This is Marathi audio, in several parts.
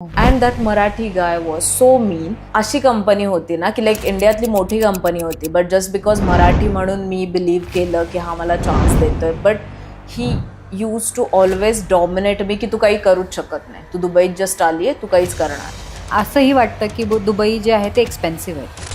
And that Marathi guy was so mean. अशी कंपनी होती ना की लाईक इंडियातली मोठी कंपनी होती, बट जस्ट बिकॉज मराठी म्हणून मी बिलीव्ह केलं की हा मला चान्स देतोय. But he use to always dominate me की तू काही करूच शकत नाही, तू दुबईत जस्ट आली आहे, तू काहीच करणार. असंही वाटतं की दुबई जे आहे ते एक्सपेन्सिव्ह आहे.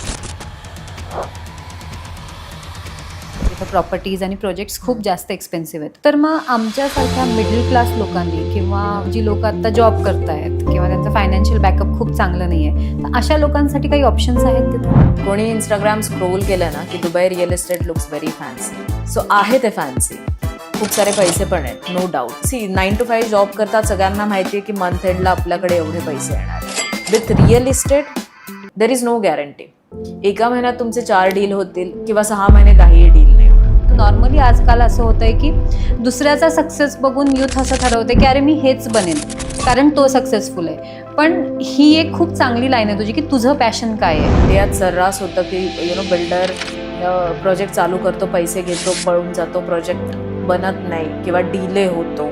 तिथं प्रॉपर्टीज आणि प्रोजेक्ट्स खूप जास्त एक्सपेन्सिव्ह आहेत. तर मग आमच्यासारख्या मिडल क्लास लोकांनी किंवा जी लोक आता जॉब करतायत किंवा त्यांचं फायनान्शियल बॅकअप खूप चांगलं नाही आहे, तर अशा लोकांसाठी काही ऑप्शन्स आहेत तिथे? कोणी इंस्टाग्राम स्क्रोल केलं ना की Dubai real estate looks very fancy. So आहे ते फॅन्सी, खूप सारे पैसे पण आहेत, no doubt. See 9 to 5 job करतात, सगळ्यांना माहिती आहे की मंथ एंडला आपल्याकडे एवढे पैसे येणार. With real estate there is no guarantee. एका महिन्यात तुमचे 4 डील होतील किंवा 6 महिने काहीही डील नाही. नॉर्मली आजकाल असं होतंय की दुसऱ्याचा सक्सेस बघून यूथ असं ठरवते की अरे मी हेच बनेन कारण तो सक्सेसफुल आहे. पण ही एक खूप चांगली लाईन आहे तुझी की तुझं पॅशन काय आहे. यात सर्रास होतं की बिल्डर प्रोजेक्ट चालू करतो, पैसे घेतो, पळून जातो, प्रोजेक्ट बनत नाही किंवा डिले होतो.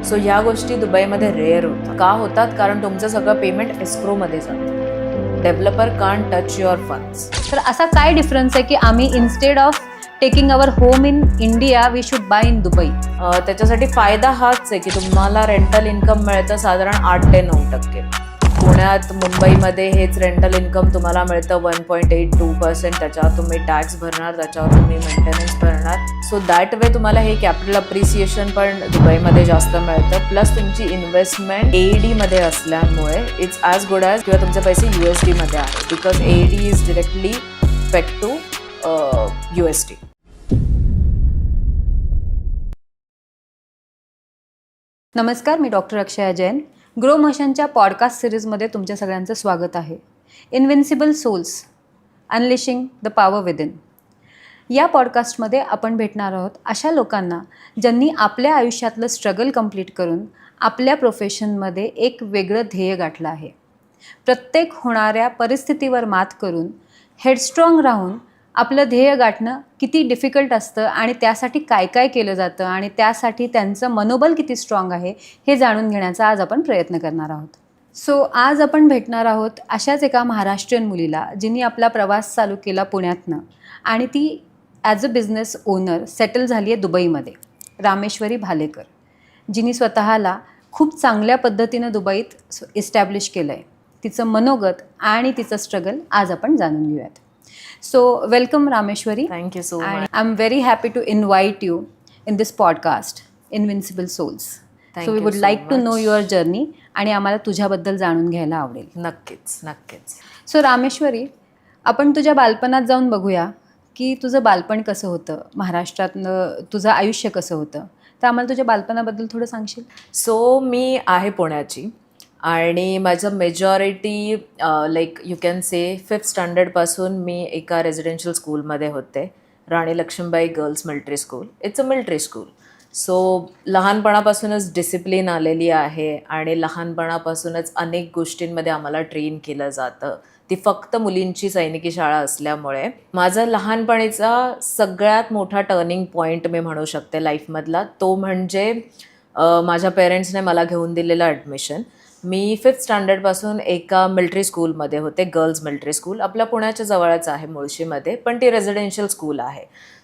सो ह्या गोष्टी दुबईमध्ये रेअर होतात. का होतात? कारण तुमचं सगळं पेमेंट एस्क्रोमध्ये जातं. Developer can't touch your funds. तर असा काय डिफरन्स आहे की आम्ही instead of taking our home in India we should buy in Dubai? त्याच्यासाठी फायदा हाच आहे की तुम्हाला रेंटल इन्कम मिळतं साधारण 8 ते 9%. पुण्यात मुंबईमध्ये हेच रेंटल इन्कम तुम्हाला मिळतं 1.82%. त्याच्यावर तुम्ही टॅक्स भरणार, त्याच्यावर तुम्ही मेंटेनन्स भरणार. सो दॅट वे तुम्हाला हे कॅपिटल अप्रिसिएशन पण दुबईमध्ये जास्त मिळतं. प्लस तुमची इन्व्हेस्टमेंट AED मध्ये असल्यामुळे इट्स ॲज गुड ॲज किंवा तुमचे पैसे USD मध्ये आहेत, because AED is directly paid to USD. नमस्कार, मी डॉक्टर अक्षया जैन. ग्रो मोशनच्या पॉडकास्ट सिरीजमध्ये तुमच्या सगळ्यांचं स्वागत आहे. Invincible souls, unleashing the power within. या पॉडकास्टमध्ये आपण भेटणार आहोत अशा लोकांना ज्यांनी आपल्या आयुष्यातलं स्ट्रगल कंप्लीट करून आपल्या प्रोफेशनमध्ये एक वेगळं ध्येय गाठलं आहे. प्रत्येक होणाऱ्या परिस्थितीवर मात करून हेडस्ट्रॉंग राहून आपलं ध्येय गाठणं किती डिफिकल्ट असतं आणि त्यासाठी काय काय केलं जातं आणि त्यासाठी त्यांचं मनोबल किती स्ट्रॉंग आहे हे जाणून घेण्याचा आज आपण प्रयत्न करणार आहोत. सो आज आपण भेटणार आहोत अशाच एका महाराष्ट्रीयन मुलीला जिने आपला प्रवास चालू केला पुण्यातनं आणि ती as a business owner settle झाली आहे दुबईमध्ये. रामेश्वरी भालेकर, जिने स्वतःला खूप चांगल्या पद्धतीनं दुबईत इस्टॅब्लिश केलं आहे. तिचं मनोगत आणि तिचं स्ट्रगल आज आपण जाणून घेऊयात. So welcome Rameshwari. Thank you so and much. I'm very happy to invite you in this podcast, Invincible Souls. Thank so we you would so like to much. know your journey आणि आम्हाला तुझ्याबद्दल जाणून घ्यायला आवडेल. नक्कीच नक्कीच. सो रामेश्वरी, आपण तुझ्या बालपणात जाऊन बघूया की तुझं बालपण कसं होतं, महाराष्ट्रातनं तुझं आयुष्य कसं होतं. तर आम्हाला तुझ्या बालपणाबद्दल थोडं सांगशील? सो मी आहे पुण्याची आणि माझं majority like you can say 5th स्टँडर्डपासून मी एका रेझिडेन्शियल स्कूलमध्ये होते, Rani Laxmibai girls military school. It's a military school. So लहानपणापासूनच डिसिप्लिन आलेली आहे आणि लहानपणापासूनच अनेक गोष्टींमध्ये आम्हाला ट्रेन केलं जातं. ती फक्त मुलींची सैनिकी शाळा असल्यामुळे माझा लहानपणीचा सगळ्यात मोठा टर्निंग पॉईंट मी म्हणू शकते लाईफमधला, तो म्हणजे माझ्या पेरेंट्सने मला घेऊन दिलेलं ॲडमिशन. मी 5th स्टँडर्डपासून एका मिलिटरी स्कूलमध्ये होते, गर्ल्स मिलिटरी स्कूल. आपल्या पुण्याच्या जवळच आहे मुळशीमध्ये, पण ती रेझिडेन्शियल स्कूल आहे.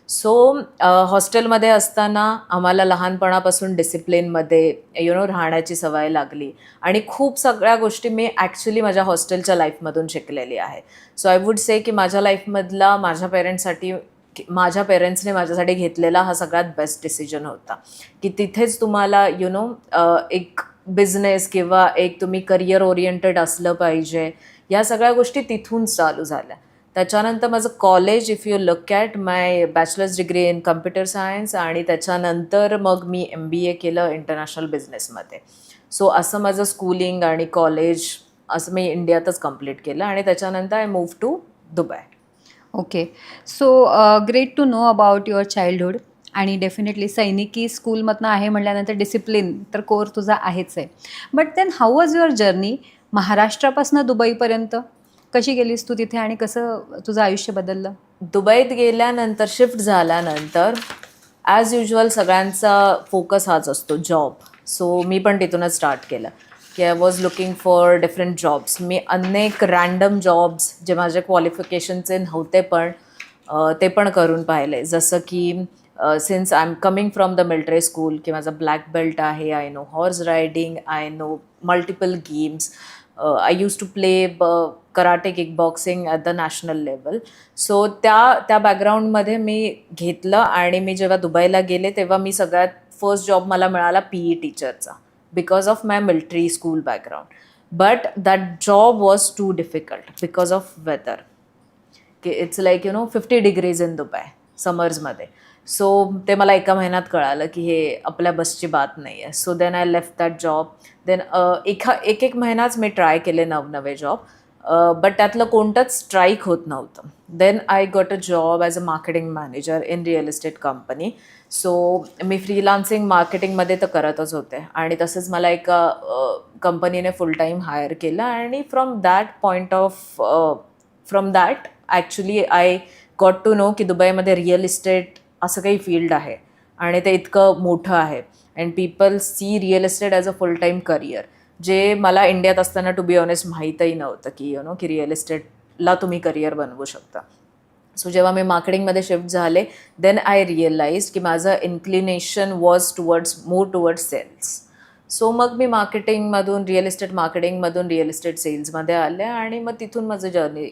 सो हॉस्टेलमध्ये असताना आम्हाला लहानपणापासून डिसिप्लिनमध्ये राहण्याची सवय लागली आणि खूप सगळ्या गोष्टी मी ॲक्च्युली माझ्या हॉस्टेलच्या लाईफमधून शिकलेली आहे. सो आय वुड से की माझ्या लाईफमधला माझ्या पेरेंट्सने माझ्यासाठी घेतलेला हा सगळ्यात बेस्ट डिसिजन होता की तिथेच तुम्हाला एक बिझनेस किंवा एक तुम्ही करिअर ओरिएंटेड असलं पाहिजे. या सगळ्या गोष्टी तिथून चालू झाल्या. त्याच्यानंतर माझं college, if you look at my bachelors degree in computer science, आणि त्याच्यानंतर मग मी MBA केलं इंटरनॅशनल बिझनेसमध्ये. सो असं माझं स्कूलिंग आणि कॉलेज असं मी इंडियातच कंप्लीट केलं आणि त्याच्यानंतर I move to Dubai. Okay. So great to know about your childhood. आणि डेफिनेटली सैनिकी स्कूलमधनं आहे म्हटल्यानंतर डिसिप्लिन तर कोर तुझा आहेच आहे. But then how was your journey महाराष्ट्रापासून दुबईपर्यंत? कशी गेलीस तू तिथे आणि कसं तुझं आयुष्य बदललं? दुबईत गेल्यानंतर, शिफ्ट झाल्यानंतर ॲज युजल सगळ्यांचा फोकस हाच असतो, जॉब. सो मी पण तिथूनच स्टार्ट केलं. की I was looking for different jobs. मी अनेक रँडम जॉब्स जे माझ्या क्वालिफिकेशनचे नव्हते पण ते पण करून पाहिले. जसं की since I am coming from the military school, की माझा ब्लॅक बेल्ट आहे, I know horse riding, I know multiple games, I use to play karate, kick boxing at the national level. So त्या बॅकग्राऊंडमध्ये मी घेतलं आणि मी जेव्हा दुबईला गेले तेव्हा मी सगळ्यात फर्स्ट जॉब मला मिळाला PE टीचरचा, because of my military school background. But that job was too difficult because of weather, की it's like 50 degrees in Dubai समर्समध्ये. सो ते मला एका महिन्यात कळालं की हे आपल्या बसची बात नाही आहे. So then I left that job. Then एक महिनाच मी ट्राय केले नवनवे जॉब, बट त्यातलं कोणतंच स्ट्राईक होत नव्हतं. Then I got a job as a marketing manager in real estate company. So मी फ्रीलान्सिंग मार्केटिंगमध्ये तर करतच होते आणि तसंच मला एका कंपनीने फुल टाईम हायर केलं आणि from that actually I got to know की दुबईमध्ये रिअल इस्टेट असं काही फील्ड आहे आणि ते इतकं मोठं आहे and people see real estate as a full time career, जे मला इंडियात असताना टू बी ऑनेस्ट माहीतही नव्हतं की की रिअल इस्टेटला तुम्ही करियर बनवू शकता. सो जेव्हा मी मार्केटिंगमध्ये शिफ्ट झाले देन आय रिअलाइज की माझं inclination was more towards sales. So मग मी रिअल इस्टेट सेल्समध्ये आले आणि मग तिथून माझं जर्नी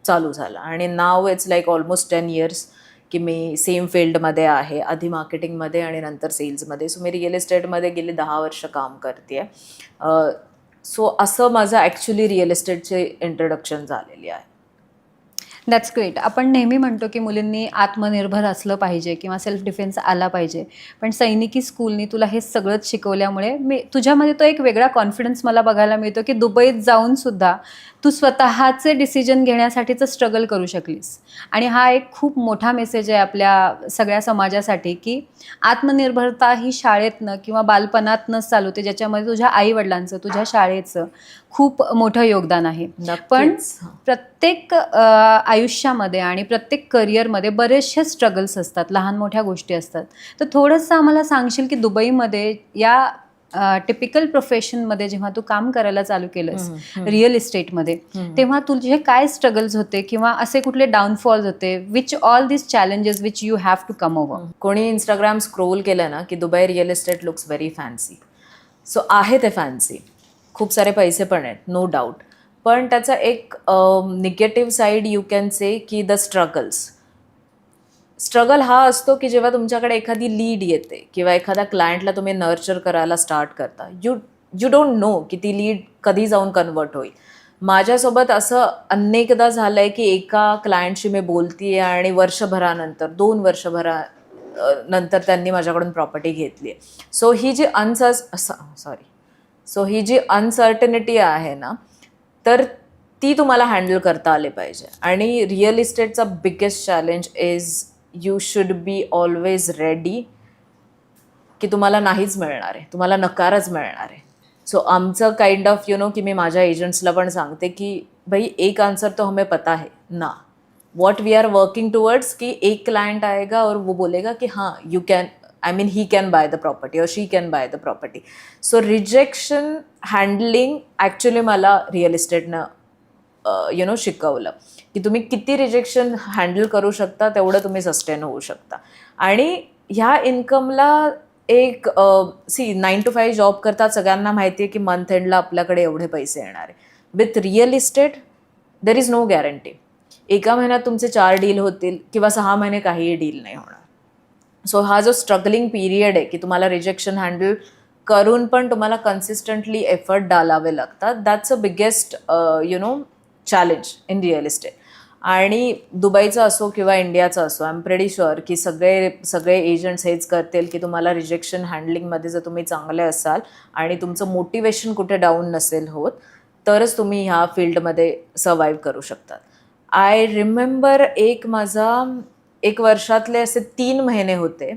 चालू झालं आणि नाव इट्स लाईक ऑलमोस्ट 10 years की मी सेम फील्डमध्ये आहे, आधी मार्केटिंगमध्ये आणि नंतर सेल्समध्ये. सो मी रिअल इस्टेटमध्ये गेले 10 वर्ष काम करते आहे. सो असं माझं ॲक्च्युली रिअल इस्टेटचे इंट्रोडक्शन झालेली आहे. That's great. आपण नेहमी म्हणतो की मुलींनी आत्मनिर्भर असलं पाहिजे किंवा सेल्फ डिफेन्स आला पाहिजे, पण सैनिकी स्कूलनी तुला हे सगळंच शिकवल्यामुळे तुझ्यामध्ये तो एक वेगळा कॉन्फिडन्स मला बघायला मिळतो की दुबईत जाऊनसुद्धा तू स्वतःचे डिसिजन घेण्यासाठीचं स्ट्रगल करू शकलीस. आणि हा एक खूप मोठा मेसेज आहे आपल्या सगळ्या समाजासाठी की आत्मनिर्भरता ही शाळेतनं किंवा बालपणातनंच चालू होते, ज्याच्यामध्ये तुझ्या आईवडिलांचं, तुझ्या शाळेचं खूप मोठं योगदान आहे. पण प्रत्येक आयुष्यामध्ये आणि प्रत्येक करिअरमध्ये बरेचसे स्ट्रगल्स असतात, लहान मोठ्या गोष्टी असतात. तर थोडंसं आम्हाला सांगशील की दुबईमध्ये या टिपिकल प्रोफेशनमध्ये जेव्हा तू काम करायला चालू केलंस रिअल इस्टेटमध्ये, तेव्हा तुझे काय स्ट्रगल्स होते किंवा असे कुठले डाऊनफॉल्स होते, which all this challenges which you have to come over? कोणी इंस्टाग्राम स्क्रोल केलं ना की Dubai real estate looks very fancy. So आहे ते फॅन्सी, खूप सारे पैसे पण आहेत, नो डाऊट. पण त्याचा एक निगेटिव्ह साईड यू कॅन से की द स्ट्रगल हा असतो की जेव्हा तुमच्याकडे एखादी लीड येते किंवा एखाद्या क्लायंटला तुम्ही नर्चर करायला स्टार्ट करता, यू डोंट नो की ती लीड कधी जाऊन कन्वर्ट होईल. माझ्यासोबत असं अनेकदा झालं आहे की एका क्लायंटशी मी बोलते आहे आणि 2 वर्षभरानंतर त्यांनी माझ्याकडून प्रॉपर्टी घेतली आहे. सो ही जी अनसर्टनिटी आहे ना, तर ती तुम्हाला हँडल करता आले पाहिजे. आणि रिअल इस्टेटचा biggest challenge is you should be always ready की तुम्हाला नाहीच मिळणार आहे, तुम्हाला नकारच मिळणार आहे. सो आमचं काइंड ऑफ की मी माझ्या एजंट्सला पण सांगते की भाई एक आंसर तो हमें पता है ना, what we are working towards की एक क्लाइंट आएगा और वो बोलेगा कि हाँ he can buy the property or she can buy the property. So rejection handling actually मला रिअल इस्टेटनं शिकवलं की तुम्ही किती रिजेक्शन हँडल करू शकता तेवढं तुम्ही सस्टेन होऊ शकता. आणि ह्या इन्कमला एक 9 to 5 जॉब करतात, सगळ्यांना माहिती आहे की मंथ एंडला आपल्याकडे एवढे पैसे येणार आहे. With real estate there is no guarantee. एका महिन्यात तुमचे 4 डील होतील किंवा 6 महिने काहीही डील नाही होणार. सो हा जो स्ट्रगलिंग पिरियड आहे की तुम्हाला रिजेक्शन हँडल करून पण तुम्हाला कन्सिस्टंटली एफर्ट डालावे लागतात, that's a biggest challenge in real estate. आणि दुबईचं असो किंवा इंडियाचं असो, आय एम प्रेटी शुअर की सगळे एजंट्स हेच करतील की तुम्हाला रिजेक्शन हँडलिंगमध्ये जर तुम्ही चांगले असाल आणि तुमचं मोटिवेशन कुठे डाऊन नसेल होत, तरच तुम्ही ह्या फील्डमध्ये सर्वाईव्ह करू शकतात. आय रिमेंबर एक वर्षातले असे 3 महिने होते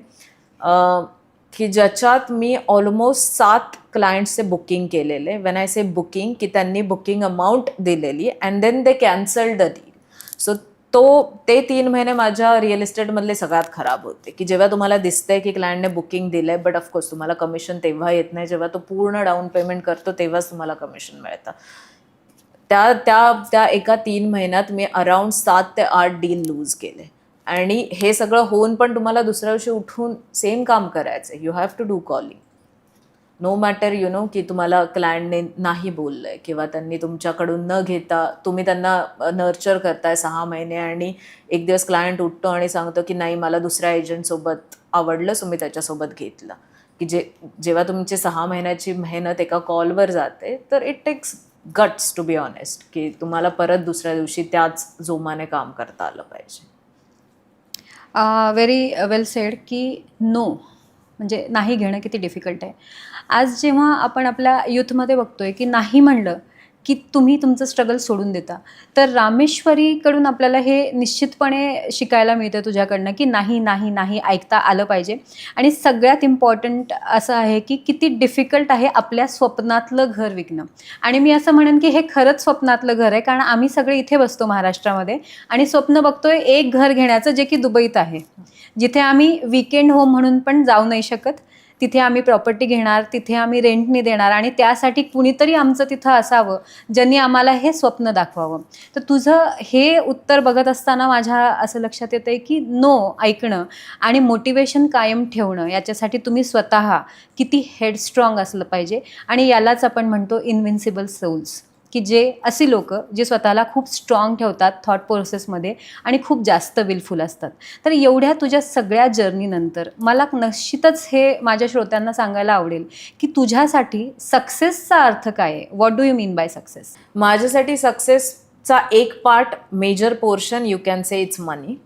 की ज्याच्यात मी ऑलमोस्ट 7 क्लायंट्सचे बुकिंग केलेले. वेन आय से बुकिंग की त्यांनी बुकिंग अमाऊंट दिलेली and then they cancelled the deal. So ते 3 महिने माझ्या रिअल इस्टेटमधले सगळ्यात खराब होते, की जेव्हा तुम्हाला दिसतंय की क्लायंटने बुकिंग दिलंय, बट ऑफकोर्स तुम्हाला कमिशन तेव्हा येत नाही जेव्हा तो पूर्ण डाऊन पेमेंट करतो, तेव्हाच तुम्हाला कमिशन मिळतं. त्या त्या त्या एका 3 महिन्यात मी अराउंड 7 ते 8 डील लूज केले. आणि हे सगळं होऊन पण तुम्हाला दुसऱ्या दिवशी उठून सेम काम करायचं. You have to do calling. No matter की तुम्हाला क्लायंटने नाही बोललंय किंवा त्यांनी तुमच्याकडून न घेता तुम्ही त्यांना नर्चर करताय 6 महिने आणि एक दिवस क्लायंट उठतो आणि सांगतो की नाही, मला दुसऱ्या एजंटसोबत आवडलं, सो मी त्याच्यासोबत घेतलं. की जेव्हा तुमची 6 महिन्याची मेहनत एका कॉलवर जाते, तर it takes guts to be honest, की तुम्हाला परत दुसऱ्या दिवशी त्याच जोमाने काम करता आलं पाहिजे. व्हेरी वेल सेड की नो म्हणजे नाही घेणं किती डिफिकल्ट आहे. आज जेव्हा आपण आपल्या यूथमध्ये बघतोय की नाही म्हणलं की तुम्ही तुमचं स्ट्रगल सोडून देता, तर रामेश्वरीकडून आपल्याला हे निश्चितपणे शिकायला मिळतं तुझ्याकडनं की नाही नाही नाही ऐकता आलं पाहिजे. आणि सगळ्यात इम्पॉर्टंट असं आहे की किती डिफिकल्ट आहे आपल्या स्वप्नातलं घर विकणं. आणि मी असं म्हणेन की हे खरंच स्वप्नातलं घर आहे, कारण आम्ही सगळे इथे बसतो महाराष्ट्रामध्ये आणि स्वप्न बघतोय एक घर घेण्याचं जे की दुबईत आहे, जिथे आम्ही वीकेंड होम म्हणून पण जाऊ नाही शकत. तिथे आम्ही प्रॉपर्टी घेणार, तिथे आम्ही रेंटनी देणार आणि त्यासाठी कुणीतरी आमचं तिथं असावं ज्यांनी आम्हाला हे स्वप्न दाखवावं. तर तुझं हे उत्तर बघत असताना माझ्या असं लक्षात येतं आहे की नो ऐकणं आणि मोटिवेशन कायम ठेवणं याच्यासाठी तुम्ही स्वतः किती हेडस्ट्रॉंग असलं पाहिजे. आणि यालाच आपण म्हणतो इन्व्हिन्सिबल सोल्स, की जे अशी लोकं जे स्वतःला खूप स्ट्रॉंग ठेवतात थॉट प्रोसेसमध्ये आणि खूप जास्त विलफुल असतात. तर एवढ्या तुझ्या सगळ्या जर्नीनंतर मला निश्चितच हे माझ्या श्रोत्यांना सांगायला आवडेल की तुझ्यासाठी सक्सेसचा अर्थ काय आहे? What do you mean by success? माझ्यासाठी सक्सेसचा एक part, major portion, you can say it's money.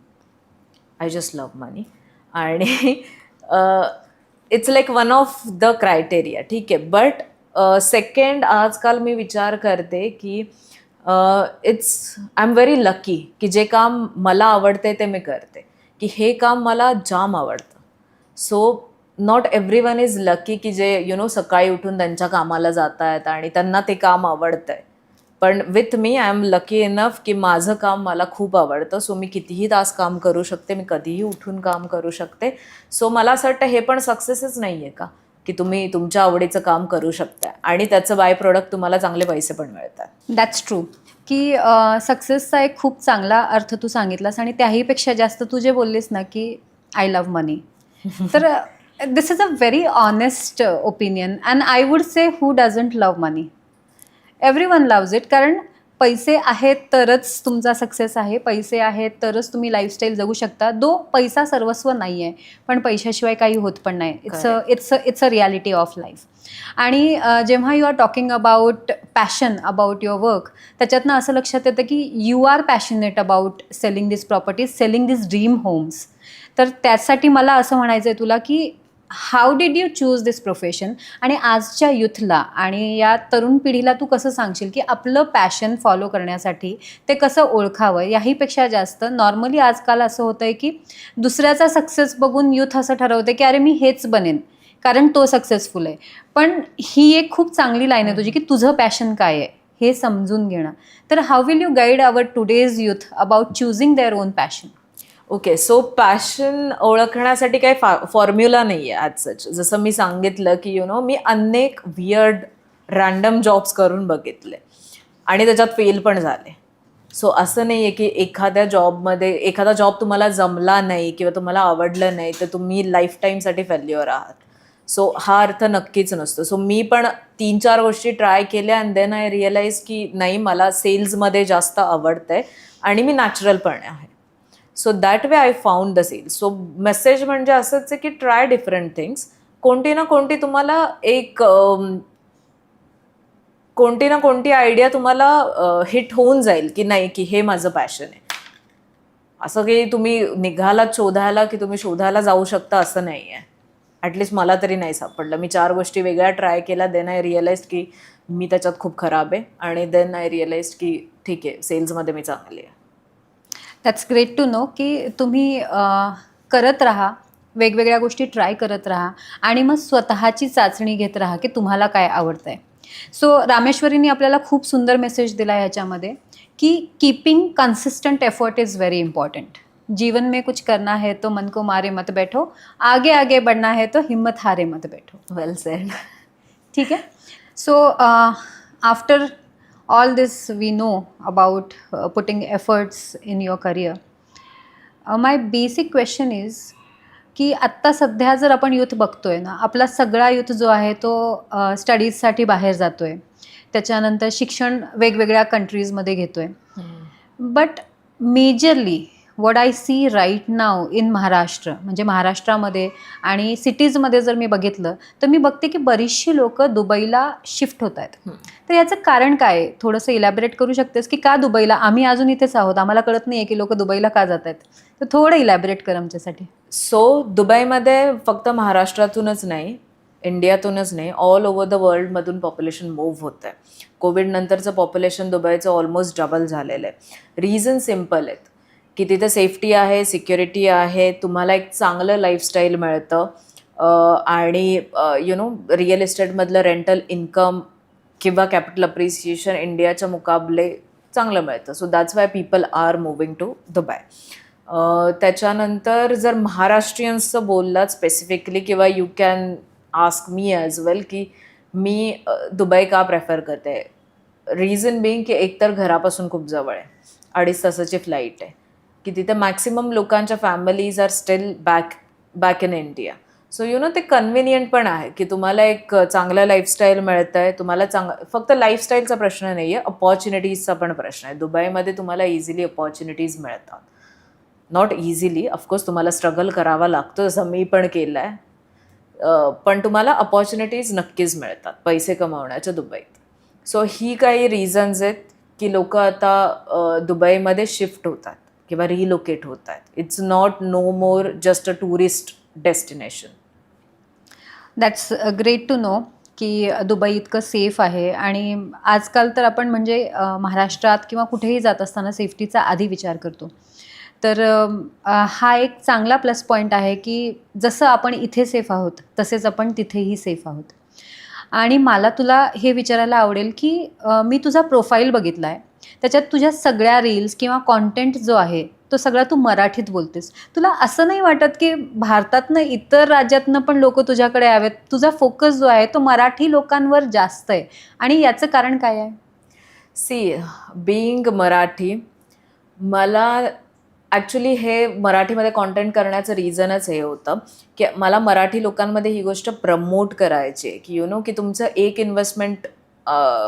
I just love money. आणि it's like one of the criteria. ठीक आहे. बट सेकंड, आजकाल मी विचार करते की आय एम व्हेरी लकी की जे काम मला आवडते ते मी करते, की हे काम मला जाम आवडतं. So not every one is lucky की जे सकाळी उठून त्यांच्या कामाला जात आहेत आणि त्यांना ते काम आवडतंय. पण with me I am lucky enough की माझं काम मला खूप आवडतं. सो मी कितीही तास काम करू शकते, मी कधीही उठून काम करू शकते. सो मला असं वाटतं हे पण सक्सेसच नाही आहे का, की तुम्ही तुमच्या आवडीचं काम करू शकता आणि त्याचं बाय प्रोडक्ट तुम्हाला चांगले पैसे पण मिळतात. दॅट्स ट्रू की सक्सेसचा एक खूप चांगला अर्थ तू सांगितलास. आणि त्याहीपेक्षा जास्त तू जे बोललीस ना की आय लव्ह मनी, तर this is a very honest opinion and I would say who doesn't love money? Everyone loves it. कारण पैसे आहेत तरच तुमचा सक्सेस आहे, पैसे आहेत तरच तुम्ही लाईफस्टाईल जगू शकता. पैसा सर्वस्व नाही आहे, पण पैशाशिवाय काही होत पण नाही. It's a reality of life. आणि जेव्हा you are talking about passion about your work, त्याच्यातनं असं लक्षात येतं की you are passionate about selling this properties, selling this dream homes. तर त्यासाठी मला असं म्हणायचं आहे तुला की how did you choose this profession? आणि आजच्या यूथला आणि या तरुण पिढीला तू कसं सांगशील की आपलं पॅशन फॉलो करण्यासाठी ते कसं ओळखावं? याहीपेक्षा जास्त नॉर्मली आजकाल असं होतं आहे की दुसऱ्याचा सक्सेस बघून यूथ असं ठरवते की अरे मी हेच बनेन कारण तो सक्सेसफुल आहे. पण ही एक खूप चांगली लाईन आहे तुझी की तुझं पॅशन काय आहे हे समजून घेणं. तर how will you guide our today's youth about choosing their own passion? Okay. So passion ओळखण्यासाठी काही फॉर्म्युला नाही आहे ॲज सच. जसं मी सांगितलं की मी अनेक वियर्ड रँडम जॉब्स करून बघितले आणि त्याच्यात फेल पण झाले. सो असं नाही आहे की एखादा जॉब तुम्हाला जमला नाही किंवा तुम्हाला आवडलं नाही तर तुम्ही लाईफ टाईमसाठी फेल्युअर आहात. सो हा अर्थ नक्कीच नसतो. सो मी पण 3-4 गोष्टी ट्राय केल्या अँड देन आय रिअलाइज की नाही, मला सेल्समध्ये जास्त आवडतंय आणि मी नॅचरल पण आहे. So that way I found the sales. So message म्हणजे असंच आहे की ट्राय डिफरंट थिंग्स. कोणती ना कोणती आयडिया तुम्हाला हिट होऊन जाईल की नाही की हे माझं पॅशन आहे. असं की तुम्ही निघालात शोधायला की तुम्ही शोधायला जाऊ शकता असं नाही आहे. ॲटलिस्ट मला तरी नाही सापडलं. मी 4 गोष्टी वेगळ्या ट्राय केल्या. देन आय रिअलाइज की मी त्याच्यात खूप खराब आहे आणि देन आय रिअलाइज की ठीक आहे, सेल्समध्ये मी चांगली आहे. दॅट्स ग्रेट टू नो की तुम्ही करत राहा, वेगवेगळ्या गोष्टी ट्राय करत राहा आणि मग स्वतःची चाचणी घेत राहा की तुम्हाला काय आवडतं आहे. सो रामेश्वरीने आपल्याला खूप सुंदर मेसेज दिला ह्याच्यामध्ये की keeping consistent effort is very important. जीवन में कुछ करना है तो मन को मारे मत बैठो, आगे आगे बढ़ना है तो हिम्मत हारे मत बैठो. Well said. ठीक आहे. So after all this we know about putting efforts in your career, my basic question is की आत्ता सध्या जर आपण यूथ बघतोय ना, आपला सगळा यूथ जो आहे तो स्टडीजसाठी बाहेर जातोय, त्याच्यानंतर शिक्षण वेगवेगळ्या कंट्रीजमध्ये घेतोय. But majorly what I see right now in Maharashtra, म्हणजे महाराष्ट्रामध्ये आणि सिटीजमध्ये जर मी बघितलं तर मी बघते की बरीचशी लोक दुबईला शिफ्ट होत आहेत. तर याचं कारण काय आहे? थोडंसं इलॅबरेट करू शकतेस की का दुबईला? आम्ही अजून इथेच आहोत, आम्हाला कळत नाही आहे की लोक दुबईला का जात आहेत. तर थोडं इलॅबरेट कर आमच्यासाठी. सो दुबईमध्ये फक्त महाराष्ट्रातूनच नाही, इंडियातूनच नाही, ऑल ओव्हर द वर्ल्डमधून पॉप्युलेशन मूव्ह होतं आहे. कोविड नंतरचं पॉप्युलेशन दुबईचं ऑलमोस्ट डबल झालेलं आहे. रिझन सिम्पल आहेत की तिथे सेफ्टी आहे, सिक्युरिटी आहे, तुम्हाला एक चांगलं लाईफस्टाईल मिळतं आणि रिअल इस्टेटमधलं रेंटल इन्कम किंवा कॅपिटल अप्रिसिएशन इंडियाच्या मुकाबले चांगलं मिळतं. So that's why people are moving to Dubai. त्याच्यानंतर जर महाराष्ट्रीयन्सचं बोललात स्पेसिफिकली, किंवा you can ask me as well की मी दुबई का प्रेफर करते. रिझन बिंग की एकतर घरापासून खूप जवळ आहे, 2.5 तासाची फ्लाईट आहे, की तिथे मॅक्सिमम लोकांच्या families are still back in India. So ते कन्व्हिनियंट पण आहे की तुम्हाला एक चांगलं लाईफस्टाईल मिळतं आहे. तुम्हाला फक्त लाईफस्टाईलचा प्रश्न नाही आहे, अपॉर्च्युनिटीजचा पण प्रश्न आहे. दुबईमध्ये तुम्हाला इझिली अपॉर्च्युनिटीज मिळतात. नॉट इझिली, ऑफकोर्स तुम्हाला स्ट्रगल करावा लागतो, जसं मी पण केलं आहे, पण तुम्हाला अपॉर्च्युनिटीज नक्कीच मिळतात पैसे कमावण्याच्या दुबईत. सो ही काही रिझन्स आहेत की लोक आता दुबईमध्ये शिफ्ट होतात किंवा रिलोकेट होत आहेत. It's not no more just a tourist destination. That's great to know की दुबई इतकं सेफ आहे. आणि आजकाल तर आपण म्हणजे महाराष्ट्रात किंवा कुठेही जात असताना सेफ्टीचा आधी विचार करतो. तर हा एक चांगला प्लस पॉईंट आहे की जसं आपण इथे सेफ आहोत तसेच आपण तिथेही सेफ आहोत. आणि मला तुला हे विचारायला आवडेल की मी तुझा प्रोफाईल बघितला आहे, त्याच्यात तुझ्या सगळ्या रील्स किंवा कॉन्टेंट जो आहे तो सगळा तू मराठीत बोलतेस. तुला असं नाही वाटत की भारतातनं इतर राज्यातनं पण लोक तुझ्याकडे यावेत? तुझा फोकस जो आहे तो मराठी लोकांवर जास्त आहे, आणि याचं कारण काय आहे? सी बिईंग मराठी, मला ॲक्च्युली हे मराठीमध्ये कॉन्टेंट करण्याचं रिझनच हे होतं की मला मराठी लोकांमध्ये ही गोष्ट प्रमोट करायची आहे की की तुमचं एक इन्व्हेस्टमेंट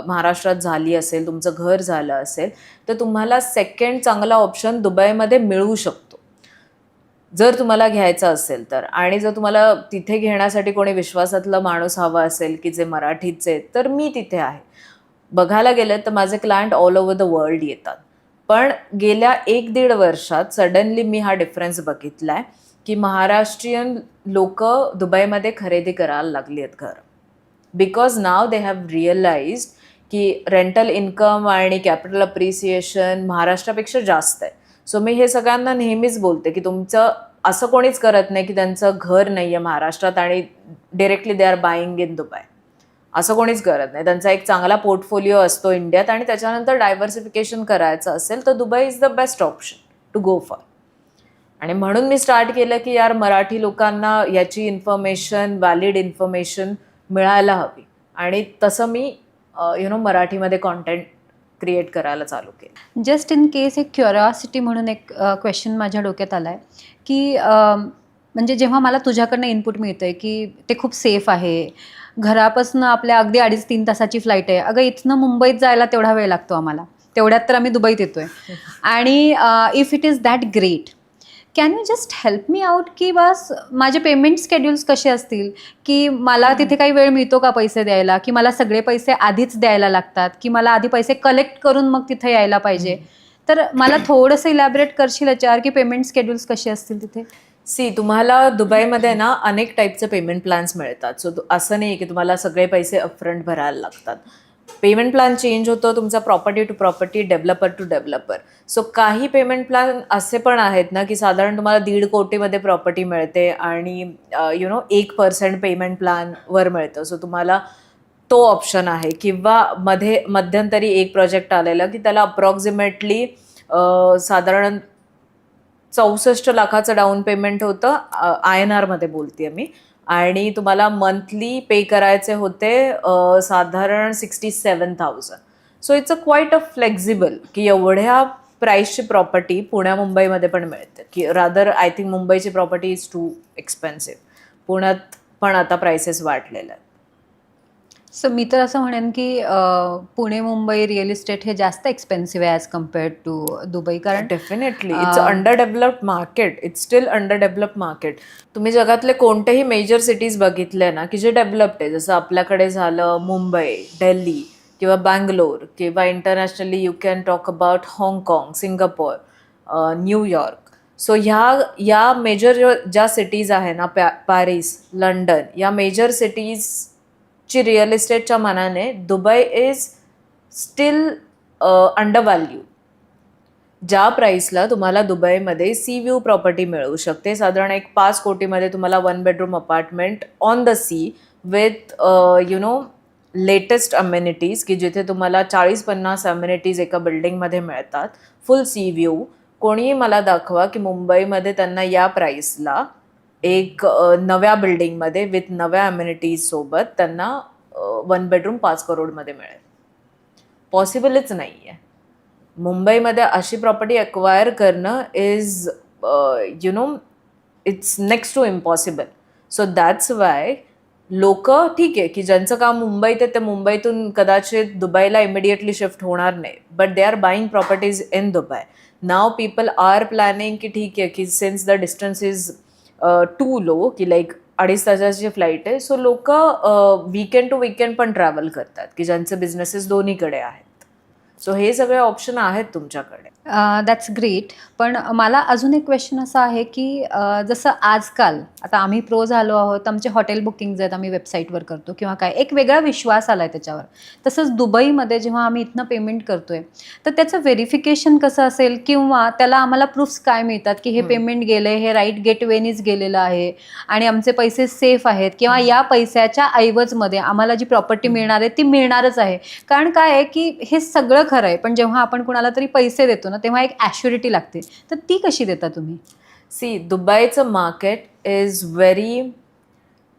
महाराष्ट्रात झाली असेल, तुमचं घर झालं असेल, तर तुम्हाला सेकंड चांगला ऑप्शन दुबईमध्ये मिळू शकतो जर तुम्हाला घ्यायचं असेल तर. आणि जर तुम्हाला तिथे घेण्यासाठी कोणी विश्वासातलं माणूस हवा असेल की जे मराठीचे, तर मी तिथे आहे. बघायला गेलं तर माझे client all over the world येतात. पण गेल्या 1-1.5 वर्षात सडनली मी हा डिफरन्स बघितला आहे की महाराष्ट्रीयन लोक दुबईमध्ये खरेदी करायला लागली आहेत घर. Because now they have realised की रेंटल इन्कम आणि कॅपिटल अप्रिसिएशन महाराष्ट्रापेक्षा जास्त आहे. सो मी हे सगळ्यांना नेहमीच बोलते की तुमचं असं कोणीच करत नाही की त्यांचं घर नाही आहे महाराष्ट्रात आणि directly they are buying in Dubai. असं कोणीच करत नाही. त्यांचा एक चांगला पोर्टफोलिओ असतो इंडियात, आणि त्याच्यानंतर डायव्हर्सिफिकेशन करायचं असेल तर Dubai is the best option to go for. आणि म्हणून मी स्टार्ट केलं की यार मराठी लोकांना याची इन्फॉर्मेशन, व्हॅलिड इन्फॉर्मेशन मिळायला हवी, आणि तसं मी मराठीमध्ये कॉन्टेंट क्रिएट करायला चालू केलं. जस्ट इन केस एक क्युरिओसिटी म्हणून एक क्वेश्चन माझ्या डोक्यात आला आहे की म्हणजे जेव्हा मला तुझ्याकडनं इनपुट मिळतं आहे की ते खूप सेफ आहे, घरापासून आपल्या अगदी 2.5-3 तासाची फ्लाईट आहे. अगं इथनं मुंबईत जायला तेवढा वेळ लागतो आम्हाला, तेवढ्यात तर आम्ही दुबईत येतोय. आणि if it is that great, can you just help me out की बस माझे पेमेंट स्केड्यूल्स कसे असतील, की मला तिथे काही वेळ मिळतो का पैसे द्यायला, की मला सगळे पैसे आधीच द्यायला लागतात, की मला आधी पैसे कलेक्ट करून मग तिथे यायला पाहिजे? तर मला थोडंसं इलॅबरेट करशील याच्यावर की पेमेंट स्केड्यूल्स कसे असतील तिथे? सी, तुम्हाला दुबईमध्ये ना अनेक टाईपचे पेमेंट प्लॅन्स मिळतात. सो असं नाही की तुम्हाला सगळे पैसे अपफ्रंट भरायला लागतात. पेमेंट प्लॅन चेंज होतो तुमचा property to property, developer to developer. So काही पेमेंट प्लॅन असे पण आहेत ना की साधारण तुम्हाला 1.5 कोटीमध्ये प्रॉपर्टी मिळते आणि 1% पेमेंट प्लॅनवर मिळतं. सो तुम्हाला तो ऑप्शन आहे. किंवा मध्यंतरी एक प्रोजेक्ट आलेला की त्याला अप्रॉक्सिमेटली साधारण 64 लाखाचं डाऊन पेमेंट होतं, INR मध्ये बोलते मी, आणि तुम्हाला मंथली पे करायचे होते साधारण 67,000. So it's a quiet flexible की एवढ्या प्राईसची प्रॉपर्टी पुण्या मुंबईमध्ये पण मिळते, की रादर आय थिंक मुंबईची प्रॉपर्टी इज टू एक्सपेन्सिव्ह. पुण्यात पण आता प्राइसेस वाढलेल्या आहेत. सो मी तर असं म्हणेन की पुणे मुंबई रिअल इस्टेट हे जास्त एक्सपेन्सिव्ह आहे ॲज कम्पेअर्ड टू दुबई, कारण definitely it's under developed market. It's steel under developed market. तुम्ही जगातले कोणतेही मेजर सिटीज बघितले ना की जे डेव्हलप्ड आहे, जसं आपल्याकडे झालं मुंबई, दिल्ली किंवा बँगलोर, किंवा internationally you can talk about हाँगकाँग, सिंगापोर, न्यूयॉर्क. सो या मेजर ज्या सिटीज आहे ना, पॅरिस, लंडन, या मेजर सिटीजची रिअल इस्टेटच्या मानाने Dubai is steel under value. ज्या प्राईसला तुम्हाला दुबईमध्ये सी व्ह्यू प्रॉपर्टी मिळू शकते, साधारण एक 5 कोटीमध्ये तुम्हाला 1 bedroom apartment on the sea with latest amenities, की जिथे तुम्हाला 40-50 अम्युनिटीज एका बिल्डिंगमध्ये मिळतात, फुल सी व्ह्यू. कोणीही मला दाखवा की मुंबईमध्ये त्यांना या प्राईसला एक नव्या बिल्डिंगमध्ये विथ नव्या अम्युनिटीज सोबत त्यांना 1 बेडरूम 5 करोडमध्ये मिळेल. पॉसिबलच नाही आहे. मुंबईमध्ये अशी प्रॉपर्टी अक्वायर करणं is it's next to impossible. So that's why लोक, ठीक आहे की ज्यांचं काम मुंबईत आहे ते मुंबईतून कदाचित दुबईला इमिडिएटली शिफ्ट होणार नाही, but they are buying properties in Dubai. Now people are planning की ठीक आहे की since the distance is too low, की लाईक 2.5 तासाची फ्लाईट आहे, सो लोक वीकेंड टू वीकेंड पण ट्रॅव्हल करतात, की ज्यांचे बिझनेसेस दोन्हीकडे आहेत. सो हे सगळे ऑप्शन आहेत तुमच्याकडे. That's great. पण मला अजून एक क्वेश्चन असा आहे की जसं आजकाल आता आम्ही प्रो झालो आहोत, आमचे हॉटेल बुकिंग्ज आहेत आम्ही वेबसाईटवर करतो किंवा काय, एक वेगळा विश्वास आला आहे त्याच्यावर. तसंच दुबईमध्ये जेव्हा आम्ही इथनं पेमेंट करतोय तर त्याचं व्हेरिफिकेशन कसं असेल, किंवा त्याला आम्हाला प्रूफ्स काय मिळतात की हे पेमेंट गेलं आहे, हे राईट गेटवेनीच गेलेलं आहे आणि आमचे पैसे सेफ आहेत, किंवा या पैशाच्या ऐवजमध्ये आम्हाला जी प्रॉपर्टी मिळणार आहे ती मिळणारच आहे. कारण काय आहे की हे सगळं खरं आहे, पण जेव्हा आपण कुणाला तरी पैसे देतो ना तेव्हा एक ॲश्युरिटी लागते, तर ती कशी देता तुम्ही? सी, दुबईचं मार्केट इज व्हेरी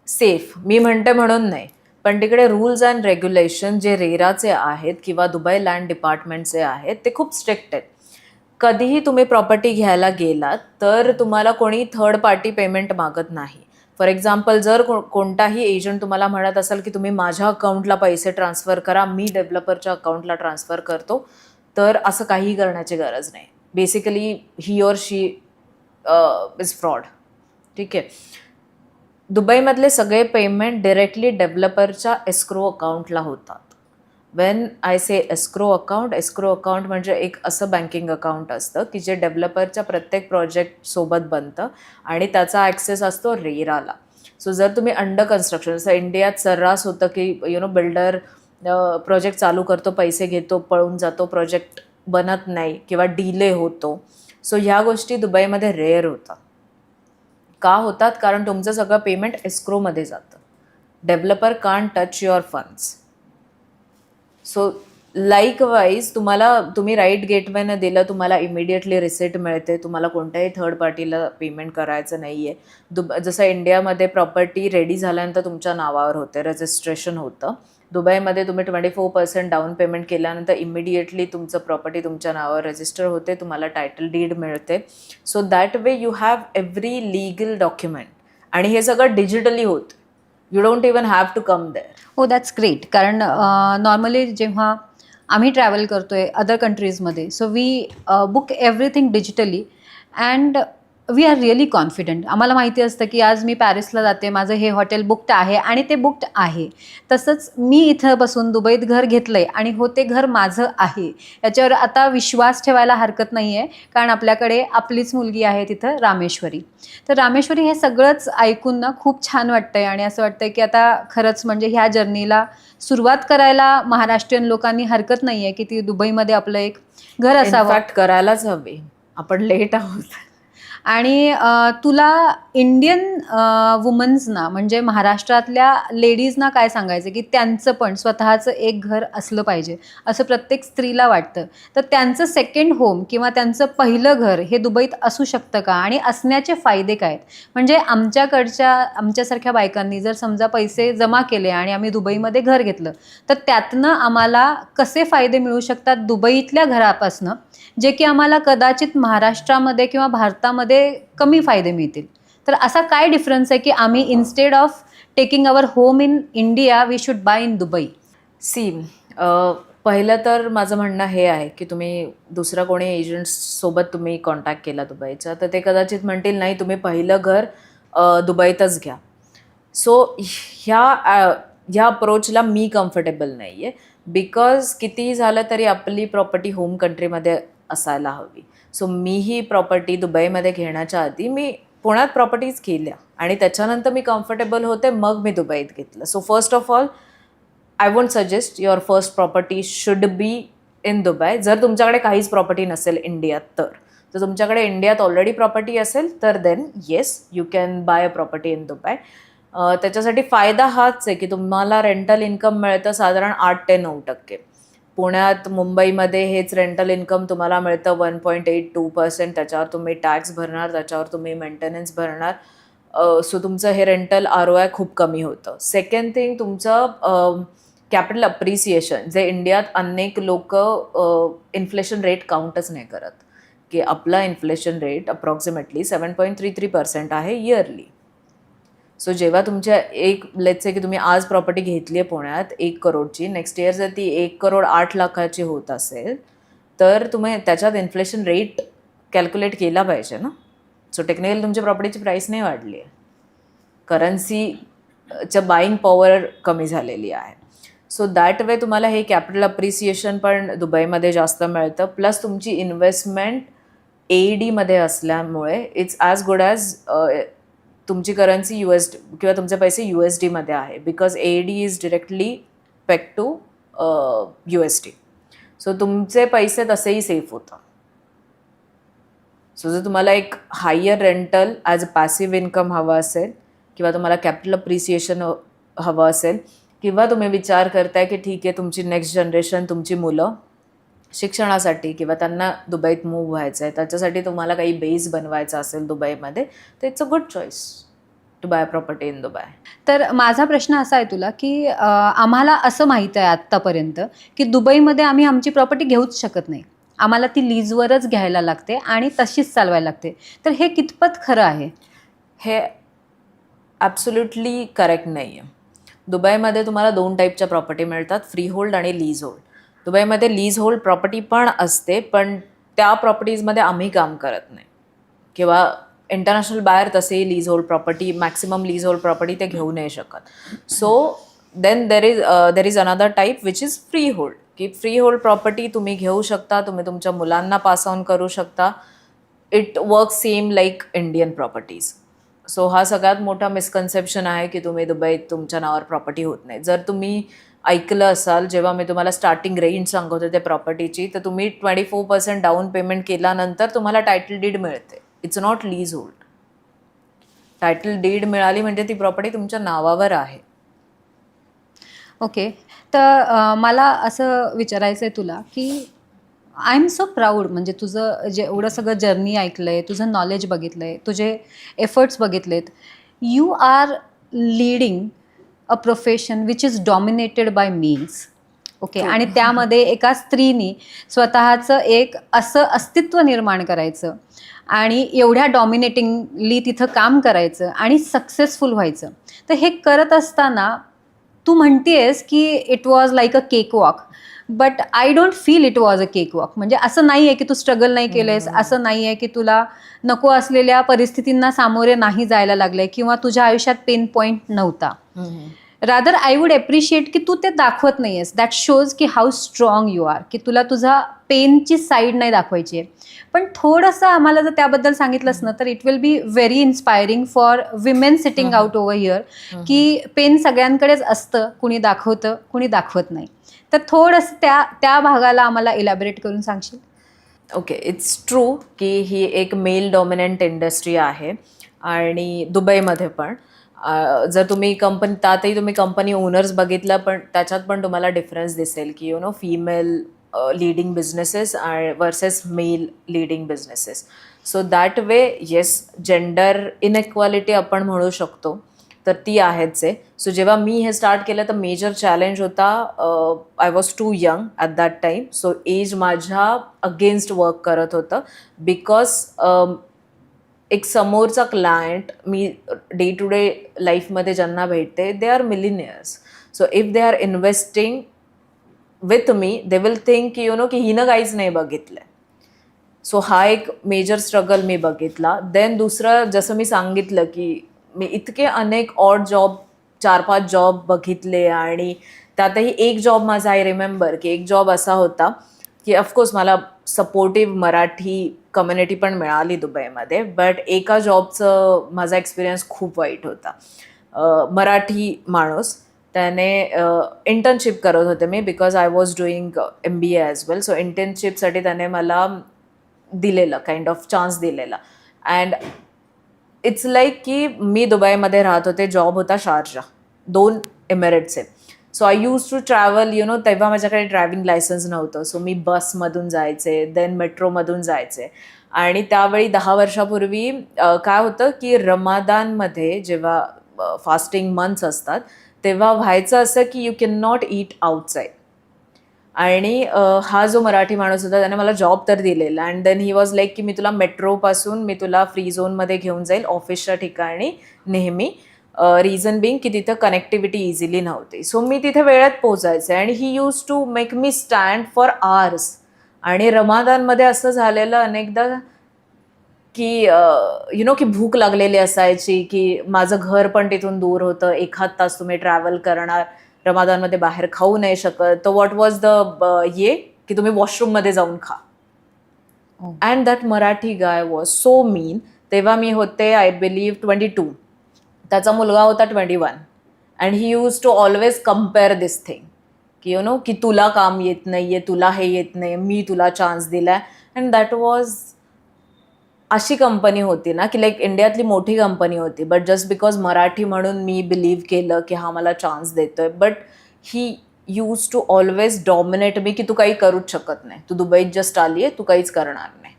सेफ. मी म्हणते म्हणून नाही, पण तिकडे रूल्स अँड रेग्युलेशन जे रेराचे आहेत किंवा दुबई लँड डिपार्टमेंटचे आहेत ते खूप स्ट्रिक्ट आहेत. कधीही तुम्ही प्रॉपर्टी घ्यायला गेलात तर तुम्हाला कोणी थर्ड पार्टी पेमेंट मागत नाही. फॉर एक्झाम्पल, जर कोणताही एजंट तुम्हाला म्हणत असेल की तुम्ही माझ्या अकाउंटला पैसे ट्रान्सफर करा, मी डेव्हलपरच्या अकाउंटला ट्रान्सफर करतो, तर असं काही करण्याची गरज नाही. Basically he or she is fraud. ठीक आहे. दुबईमधले सगळे पेमेंट डिरेक्टली डेव्हलपरच्या एस्क्रो अकाउंटला होतात. Wien I say escrow account म्हणजे एक असं बँकिंग अकाउंट असतं की जे डेव्हलपरच्या प्रत्येक प्रोजेक्टसोबत बनतं आणि त्याचा ॲक्सेस असतो रेराला. सो जर तुम्ही अंडर कन्स्ट्रक्शन, जसं इंडियात सर्रास होतं की बिल्डर प्रोजेक्ट चालू करतो, पैसे घेतो, पळून जातो, प्रोजेक्ट बनत नाही किंवा डिले होतो. सो ह्या गोष्टी दुबईमध्ये रेअर होतात. का होतात? कारण तुमचं सगळं पेमेंट एस्क्रोमध्ये जातं. Developer can't touch your funds. So likewise तुम्ही राईट गेटवेनं दिलं, तुम्हाला इमिडिएटली रिसिट मिळते, तुम्हाला कोणत्याही थर्ड पार्टीला पेमेंट करायचं नाही आहे. जसं इंडियामध्ये प्रॉपर्टी रेडी झाल्यानंतर तुमच्या नावावर होते, रजिस्ट्रेशन होतं. दुबईमध्ये तुम्ही 24% डाऊन पेमेंट केल्यानंतर इमिडिएटली तुमचं प्रॉपर्टी तुमच्या नावावर रजिस्टर होते, तुम्हाला टायटल डीड मिळते. So that way you have every legal document, आणि हे सगळं डिजिटली होतं. You don't even have to come there. हो, दॅट्स ग्रेट. कारण नॉर्मली जेव्हा आम्ही ट्रॅव्हल करतोय अदर कंट्रीजमध्ये, so we book everything digitally and we are really confident. आम्हाला माहिती असतं की आज मी पॅरिसला जाते, माझं हे हॉटेल बुक्ड आहे आणि ते बुक्ड आहे. तसंच मी इथं बसून दुबईत घर घेतलं आहे आणि हो ते घर माझं आहे, याच्यावर आता विश्वास ठेवायला हरकत नाही आहे. कारण आपल्याकडे आपलीच मुलगी आहे तिथं, रामेश्वरी. तर रामेश्वरी, हे सगळंच ऐकून ना खूप छान वाटतं आहे आणि असं वाटतं की आता खरंच म्हणजे ह्या जर्नीला सुरुवात करायला महाराष्ट्रीयन लोकांनी हरकत नाही आहे की ती दुबईमध्ये आपलं एक घर असावं. इनफॅक्ट करायलाच हवी. आपण लेट आहोत. आणि तुला इंडियन वुमन्सना म्हणजे महाराष्ट्रातल्या लेडीजना काय सांगायचं की त्यांचं पण स्वतःचं एक घर असलं पाहिजे असं प्रत्येक स्त्रीला वाटतं. तर त्यांचं सेकंड होम किंवा त्यांचं पहिलं घर हे दुबईत असू शकतं का आणि असण्याचे फायदे काय आहेत? म्हणजे आमच्यासारख्या बायकांनी जर समजा पैसे जमा केले आणि आम्ही दुबईमध्ये घर घेतलं तर त्यातनं आम्हाला कसे फायदे मिळू शकतात दुबईतल्या घरापासनं, जे की आम्हाला कदाचित महाराष्ट्रामध्ये किंवा भारतामध्ये कमी फायदे मिळतील. तर असा काय डिफरन्स आहे की आम्ही instead of taking our home in India we should buy in Dubai? See, पहिलं तर माझं म्हणणं हे आहे की तुम्ही दुसरा कोणी एजंट्ससोबत तुम्ही कॉन्टॅक्ट केला दुबईचा तर ते कदाचित म्हणतील नाही तुम्ही पहिलं घर दुबईतच घ्या. सो ह्या अप्रोचला मी कम्फर्टेबल नाही आहे, बिकॉज कितीही झालं तरी आपली प्रॉपर्टी होम कंट्रीमध्ये असायला हवी. सो मीही प्रॉपर्टी दुबईमध्ये घेण्याच्या आधी मी पुण्यात प्रॉपर्टीज केल्या आणि त्याच्यानंतर मी कम्फर्टेबल होते, मग मी दुबईत घेतलं. So first of all I won't suggest your first property should be in Dubai. जर तुमच्याकडे काहीच प्रॉपर्टी नसेल इंडियात तर तुमच्याकडे इंडियात ऑलरेडी प्रॉपर्टी असेल तर then yes you can buy a property in Dubai. त्याच्यासाठी फायदा हाच आहे की तुम्हाला रेंटल इन्कम मिळतं साधारण 8 ते 9%. पुण्यात मुंबईमध्ये हेच रेंटल इन्कम तुम्हाला मिळतं 1.82%. त्याच्यावर तुम्ही टॅक्स भरणार, त्याच्यावर तुम्ही मेंटेनन्स भरणार. सो तुमचं हे रेंटल ROI खूप कमी होतं. सेकंड थिंग, तुमचं कॅपिटल अप्रिसिएशन, जे इंडियात अनेक लोक इन्फ्लेशन रेट काउंटच नाही करत, की आपला इन्फ्लेशन रेट अप्रॉक्सिमेटली 7.33% आहे इयरली. सो जेव्हा तुमच्या लेट्स से की तुम्ही आज प्रॉपर्टी घेतली आहे पुण्यात 1 करोडची, नेक्स्ट इयर जर ती 1,08,00,000ची होत असेल तर तुम्ही त्याच्यात इन्फ्लेशन रेट कॅल्क्युलेट केला पाहिजे ना. सो टेक्निकली तुमच्या प्रॉपर्टीची प्राईस नाही वाढली आहे, करन्सीच्या बाईंग पॉवर कमी झालेली आहे. सो दॅट वे तुम्हाला हे कॅपिटल अप्रिसिएशन पण दुबईमध्ये जास्त मिळतं. प्लस तुमची इन्व्हेस्टमेंट AEDमध्ये असल्यामुळे इट्स ॲज गुड ॲज तुमची करन्सी USD किंवा तुमचे पैसे USDमध्ये आहे, because AED is directly pegged to USD. So तुमचे पैसे तसेही सेफ होतात. सो जर तुम्हाला एक higher rental as a passive income हवा असेल किंवा तुम्हाला कॅपिटल अप्रिसिएशन हवं असेल किंवा तुम्ही विचार करताय की ठीक आहे तुमची नेक्स्ट जनरेशन, तुमची मुलं शिक्षणासाठी किंवा त्यांना दुबईत मूव्ह व्हायचं आहे, त्याच्यासाठी तुम्हाला काही बेस बनवायचा असेल दुबईमध्ये, तर it's a good choice to buy property in Dubai. तर माझा प्रश्न असा आहे तुला की आम्हाला असं माहीत आहे आत्तापर्यंत की दुबईमध्ये आम्ही आमची प्रॉपर्टी घेऊच शकत नाही, आम्हाला ती लीजवरच घ्यायला लागते आणि तशीच चालवायला लागते. तर हे कितपत खरं आहे? हे ॲब्सोल्युटली करेक्ट नाही आहे. दुबईमध्ये तुम्हाला 2 टाईपच्या प्रॉपर्टी मिळतात, फ्री होल्ड आणि लीज होल्ड. दुबईमध्ये लीज होल्ड प्रॉपर्टी पण असते, पण त्या प्रॉपर्टीजमध्ये आम्ही काम करत नाही किंवा इंटरनॅशनल बायर तसेही lease hold property, maximum lease hold property ते घेऊ नाही शकत. So then there is another type which is free hold, की फ्री होल्ड प्रॉपर्टी तुम्ही घेऊ शकता, तुम्ही तुमच्या मुलांना पास ऑन करू शकता. It work same like Indian properties. So हा सगळ्यात मोठा मिसकन्सेप्शन आहे की तुम्ही दुबईत तुमच्या नावावर प्रॉपर्टी होत नाही. जर तुम्ही ऐकलं असाल, जेव्हा मी तुम्हाला स्टार्टिंग रेंज सांगत होते त्या प्रॉपर्टीची, तर तुम्ही 24% डाऊन पेमेंट केल्यानंतर तुम्हाला टायटल डीड मिळते. It's not lease hold. Title deed मिळाली म्हणजे ती प्रॉपर्टी तुमच्या नावावर आहे. ओके. तर मला असं विचारायचं आहे तुला की आय एम सो प्राऊड, म्हणजे तुझं जे एवढं सगळं जर्नी ऐकलं आहे, तुझं नॉलेज बघितलं आहे, तुझे एफर्ट्स बघितलेत. You are leading a profession which is dominated by means. Okay. आणि त्यामध्ये एका स्त्रीनी स्वतःचं एक असं अस्तित्व निर्माण करायचं आणि एवढ्या डॉमिनेटिंगली तिथं काम करायचं आणि सक्सेसफुल व्हायचं. तर हे करत असताना तू म्हणतेस की it was like a cake walk, but I don't feel it was a cake walk. म्हणजे असं नाही आहे की तू स्ट्रगल नाही केलंयस, असं नाही आहे की तुला नको असलेल्या परिस्थितींना सामोरे नाही जायला लागलंय किंवा तुझ्या आयुष्यात पेन पॉईंट नव्हता. रादर आय वुड एप्रिशिएट की तू ते दाखवत नाही आहेस. दॅट शोज की हाऊ स्ट्रॉंग यू आर, की तुला तुझा पेनची साईड नाही दाखवायची आहे. पण थोडंसं आम्हाला जर त्याबद्दल सांगितलंस ना तर it will be very inspiring for women sitting out over here, की पेन सगळ्यांकडेच असतं, कुणी दाखवतं कुणी दाखवत नाही. तर थोडंसं त्या भागाला आम्हाला इलॅबोरेट करून सांगशील? ओके, इट्स ट्रू की ही एक मेल डॉमिनंट इंडस्ट्री आहे आणि दुबईमध्ये पण जर तुम्ही कंपनी त्यातही तुम्ही कंपनी ओनर्स बघितलं पण त्याच्यात पण तुम्हाला डिफरन्स दिसेल की female leading businesses versus male leading businesses. So that way yes, gender inequality आपण म्हणू शकतो तर ती आहेच आहे. सो जेव्हा मी हे स्टार्ट केलं तर मेजर चॅलेंज होता, I was too young at that time. So age माझ्या अगेन्स्ट वर्क करत होतं बिकॉज एक समोरचा क्लायंट मी डे टू डे लाईफमध्ये ज्यांना भेटते they are millionaires. So if they are investing with me they will think की हिनं काहीच नाही बघितलं. सो हा एक मेजर स्ट्रगल मी बघितला. देन दुसरं, जसं मी सांगितलं की मी इतके अनेक ऑड जॉब 4-5 जॉब बघितले आणि त्यातही एक जॉब माझा आय रिमेंबर की एक जॉब असा होता की ऑफकोर्स मला सपोर्टिव्ह मराठी कम्युनिटी पण मिळाली दुबईमध्ये, बट एका जॉबचं माझा एक्सपिरियन्स खूप वाईट होता. मराठी माणूस त्याने इंटर्नशिप करत होते मी because I was doing MBA as well. सो इंटर्नशिपसाठी त्याने मला दिलेलं काइंड ऑफ चान्स दिलेला. अँड इट्स लाईक की मी दुबईमध्ये राहत होते, जॉब होता Sharjah, 2 Emirates. So I use to travel तेव्हा माझ्याकडे ड्रायव्हिंग लायसन्स नव्हतं. सो मी बसमधून जायचे, देन मेट्रोमधून जायचे. आणि त्यावेळी 10 वर्षापूर्वी काय होतं की रमादानमध्ये जेव्हा फास्टिंग मंथ्स असतात तेव्हा व्हायचं असं की you can not eat outside. आणि हा जो मराठी माणूस होता त्याने मला जॉब तर दिलेला. And then he was like की मी तुला मेट्रोपासून मी तुला फ्री झोनमध्ये घेऊन जाईल ऑफिसच्या ठिकाणी नेहमी. रिझन बिंग की तिथं कनेक्टिव्हिटी इझिली नव्हती. सो मी तिथे वेळेत पोचायचे आणि he use to make me stand for hours. आणि रमादानमध्ये असं झालेलं अनेकदा की की भूक लागलेली असायची की माझं घर पण तिथून दूर होतं, 1 तास तुम्ही ट्रॅव्हल करणार, रमादानमध्ये बाहेर खाऊ नाही शकत. तर व्हॉट वॉज द की तुम्ही वॉशरूममध्ये जाऊन खा. And that Marathi guy was so mean. तेव्हा मी होते आय बिलीव्ह 22, त्याचा मुलगा होता 21. And he use to always compare this thing की की तुला काम येत नाही आहे, तुला हे येत नाही, मी तुला चान्स दिला आहे. अँड दॅट वॉज अशी कंपनी होती ना की लाईक इंडियातली मोठी कंपनी होती, बट जस्ट बिकॉज मराठी म्हणून मी बिलीव्ह केलं की हा मला चान्स देतोय. But he use to always dominate me की तू काही करूच शकत नाही, तू दुबईत जस्ट आली आहे, तू काहीच करणार नाही.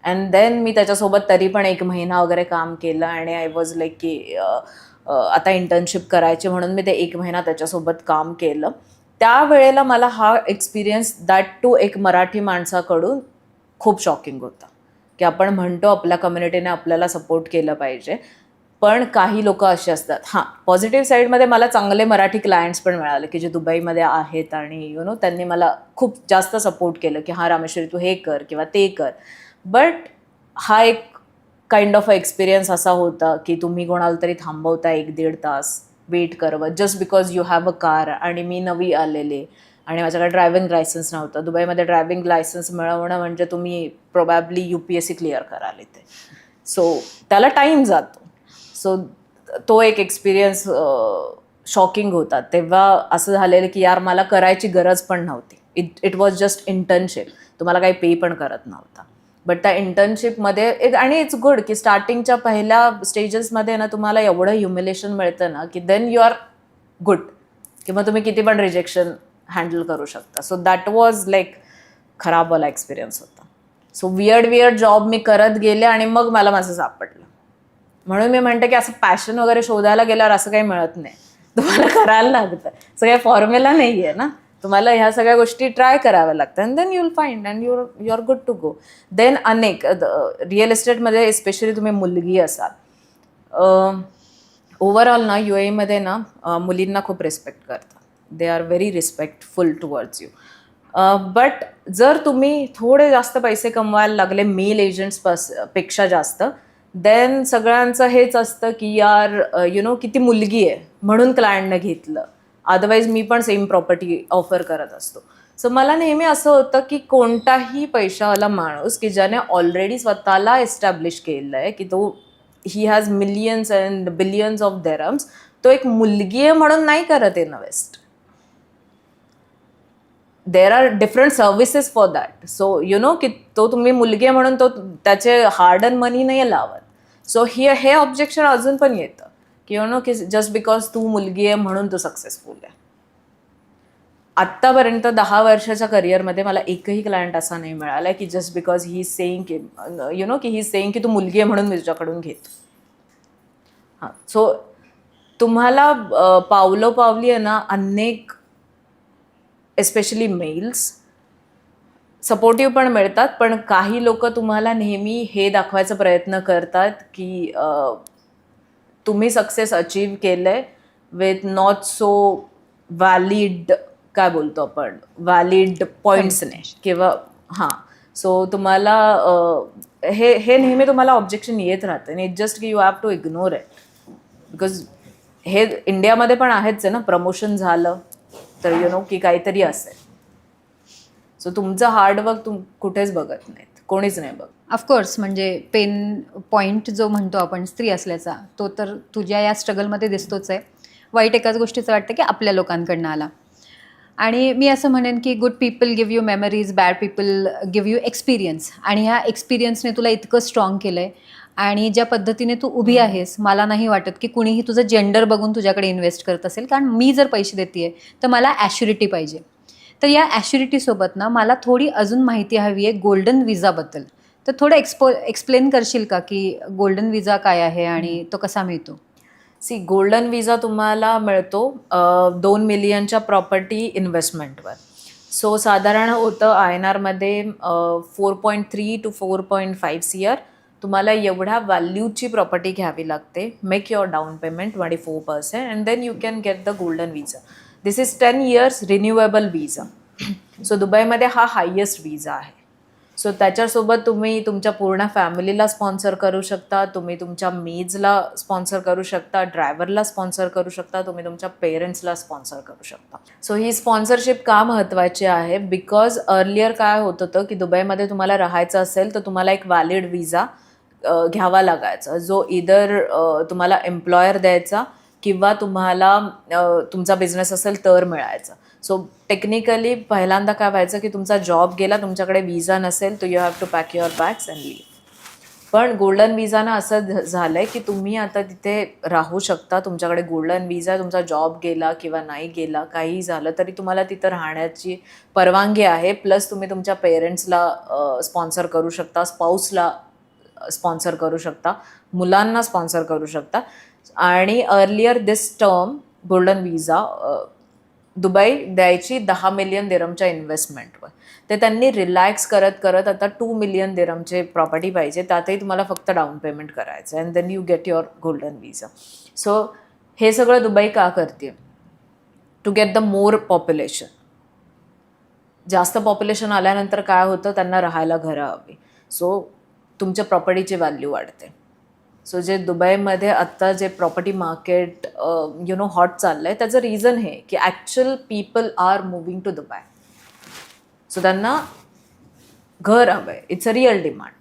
अँड देन मी त्याच्यासोबत तरी पण 1 महिना वगैरे काम केलं आणि आय वॉज लाईक की आता इंटर्नशिप करायची म्हणून मी ते 1 महिना त्याच्यासोबत काम केलं. त्यावेळेला मला हा एक्सपिरियन्स दॅट टू एक मराठी माणसाकडून खूप शॉकिंग होता की आपण म्हणतो आपल्या कम्युनिटीने आपल्याला सपोर्ट केलं पाहिजे, पण काही लोक असे असतात. हां, पॉझिटिव्ह साईडमध्ये मला चांगले मराठी क्लायंट्स पण मिळाले की जे दुबईमध्ये आहेत आणि त्यांनी मला खूप जास्त सपोर्ट केलं की हां रामेश्वरी तू हे कर किंवा ते कर. बट हा एक काइंड ऑफ एक्सपिरियन्स असा होता की तुम्ही कोणाला तरी थांबवता 1-1.5 तास वेट करवत just because you have a car. आणि मी नवी आलेले आणि माझ्याकडे ड्रायव्हिंग लायसन्स नव्हतं. दुबईमध्ये ड्रायव्हिंग लायसन्स मिळवणं म्हणजे तुम्ही प्रोबॅबली UPSC क्लिअर कराल इथे. सो त्याला टाईम जातो. सो तो एक एक्सपिरियन्स शॉकिंग होता. तेव्हा असं झालेलं की यार मला करायची गरज पण नव्हती. It was just internship. तुम्हाला काही पे पण करत नव्हता. बट त्या इंटर्नशिपमध्ये आणि इट्स गुड की स्टार्टिंगच्या पहिल्या स्टेजेसमध्ये ना तुम्हाला एवढं ह्युमिलेशन मिळतं ना की देन यू आर गुड, किंवा तुम्ही किती पण रिजेक्शन हँडल करू शकता. सो दॅट वॉज लाईक खराबवाला एक्सपिरियन्स होता. सो वियर्ड जॉब मी करत गेले आणि मग मला माझं सापडलं. म्हणून मी म्हणते की असं पॅशन वगैरे शोधायला गेल्यावर असं काही मिळत नाही, तुम्हाला करायला लागतं. असं काही फॉर्म्युला नाही आहे ना, तुम्हाला ह्या सगळ्या गोष्टी ट्राय कराव्या लागतात. And then you will find and you are good to go. Then अनेक रिअल इस्टेटमध्ये स्पेशली तुम्ही मुलगी असाल, ओव्हरऑल ना UAEमध्ये ना मुलींना खूप रिस्पेक्ट करतात. They are very respectful towards you. But जर तुम्ही थोडे जास्त पैसे कमवायला लागले मेल एजंट्स पेक्षा जास्त, देन सगळ्यांचं हेच असतं की यार किती मुलगी आहे म्हणून क्लायंटनं घेतलं, अदरवाईज मी पण सेम प्रॉपर्टी ऑफर करत असतो. सो मला नेहमी असं होतं की कोणताही पैशावाला माणूस की ज्याने ऑलरेडी स्वतःला एस्टॅब्लिश केलं आहे की तो he has millions and billions of dirhams, तो एक मुलगी आहे म्हणून नाही करत invest. There are different services for that. So you know की तो तुम्ही मुलगी आहे म्हणून तो त्याचे हार्ड अँड मनी नाही लावत. सो हे ऑब्जेक्शन अजून पण येतं की यु नो की जस्ट बिकॉज तू मुलगी आहे म्हणून तू सक्सेसफुल आहे. आत्तापर्यंत 10 वर्षाच्या करिअरमध्ये मला एकही क्लायंट असा नाही मिळाला की जस्ट बिकॉज ही सेईंग की यु नो की ही सेईंग की तू मुलगी आहे म्हणून मी तुझ्याकडून घेतो. हां, सो तुम्हाला पावलोपावली आहे ना अनेक एस्पेशली मेल्स सपोर्टिव्ह पण मिळतात, पण काही लोक तुम्हाला नेहमी हे दाखवायचा प्रयत्न करतात की तुम्ही सक्सेस अचीव केलंय विथ नॉट सो व्हॅलिड, काय बोलतो आपण, व्हॅलिड पॉईंट्सने किंवा हां. सो तुम्हाला हे हे नेहमी तुम्हाला ऑब्जेक्शन येत राहतं आणि इट जस्ट की you have to ignore it because हे इंडियामध्ये पण आहेच आहे ना, प्रमोशन झालं तर यु नो की काहीतरी असेल. सो तुमचं हार्डवर्क कुठेच बघत नाहीत, कोणीच नाही बघत. ऑफकोर्स, म्हणजे पेन पॉईंट जो म्हणतो आपण स्त्री असल्याचा, तो तर तुझ्या या स्ट्रगलमध्ये दिसतोच आहे. वाईट एकाच गोष्टीचं वाटतं की आपल्या लोकांकडनं आला. आणि मी असं म्हणेन की good people give you memories, bad people give you experience. आणि ह्या एक्सपिरियन्सने तुला इतकं स्ट्रॉंग केलं आहे. आणि ज्या पद्धतीने तू उभी आहेस, मला नाही वाटत की कुणीही तुझं जेंडर बघून तुझ्याकडे इन्व्हेस्ट करत असेल. कारण मी जर पैसे देते तर मला ॲश्युरिटी पाहिजे. तर या ॲश्युरिटीसोबत ना मला थोडी अजून माहिती हवी आहे गोल्डन विजाबद्दल. तर थोडं एक्सप्लेन करशील का की गोल्डन विजा काय आहे आणि तो कसा मिळतो? गोल्डन विजा तुम्हाला मिळतो 2 मिलियनच्या प्रॉपर्टी इन्व्हेस्टमेंटवर. सो साधारण होतं INR-मध्ये 4.3 to 4.5 CR. तुम्हाला एवढ्या व्हॅल्यूची प्रॉपर्टी घ्यावी लागते. Make your down payment 24% and then you can get the golden visa. This is 10 years renewable visa. So दुबईमध्ये हा हायेस्ट विजा आहे. सो त्याच्यासोबत तुम्ही तुमच्या पूर्ण फॅमिलीला स्पॉन्सर करू शकता, तुम्ही तुमच्या मेड्सला स्पॉन्सर करू शकता, ड्रायव्हरला स्पॉन्सर करू शकता, तुम्ही तुमच्या पेरेंट्सला स्पॉन्सर करू शकता. सो ही स्पॉन्सरशिप का महत्त्वाची आहे? बिकॉज अर्लियर काय होत होतं की दुबईमध्ये तुम्हाला राहायचं असेल तर तुम्हाला एक व्हॅलिड विजा घ्यावा लागायचा, जो इदर तुम्हाला एम्प्लॉयर द्यायचा किंवा तुम्हाला तुमचा बिझनेस असेल तर मिळायचा. सो टेक्निकली पहिल्यांदा काय व्हायचं की तुमचा जॉब गेला, तुमच्याकडे विजा नसेल तर you have to pack your bags and leave. पण गोल्डन विजानं असं झालं आहे की तुम्ही आता तिथे राहू शकता, तुमच्याकडे गोल्डन विजा, तुमचा जॉब गेला किंवा नाही गेला, काही झालं तरी तुम्हाला तिथं राहण्याची परवानगी आहे. प्लस तुम्ही तुमच्या पेरेंट्सला स्पॉन्सर करू शकता, स्पाऊसला स्पॉन्सर करू शकता, मुलांना स्पॉन्सर करू शकता. आणि अर्लियर दिस टर्म गोल्डन विजा दुबई द्यायची 10 मिलियन दिरमच्या इन्व्हेस्टमेंटवर. ते त्यांनी रिलॅक्स करत करत आता 2 मिलियन दिरमचे प्रॉपर्टी पाहिजे, त्यातही तुम्हाला फक्त डाऊन पेमेंट करायचं and then you get your golden visa. So हे सगळं दुबई का करते? To get the more population. जास्त पॉप्युलेशन आल्यानंतर काय होतं, त्यांना राहायला घरं हवी. सो तुमच्या प्रॉपर्टीची व्हॅल्यू वाढते. सो जे दुबईमध्ये आत्ता जे property market you know hot चाललं आहे, त्याचं रिझन हे की actual people are moving to Dubai. So त्यांना घर हवं आहे. It's a real demand.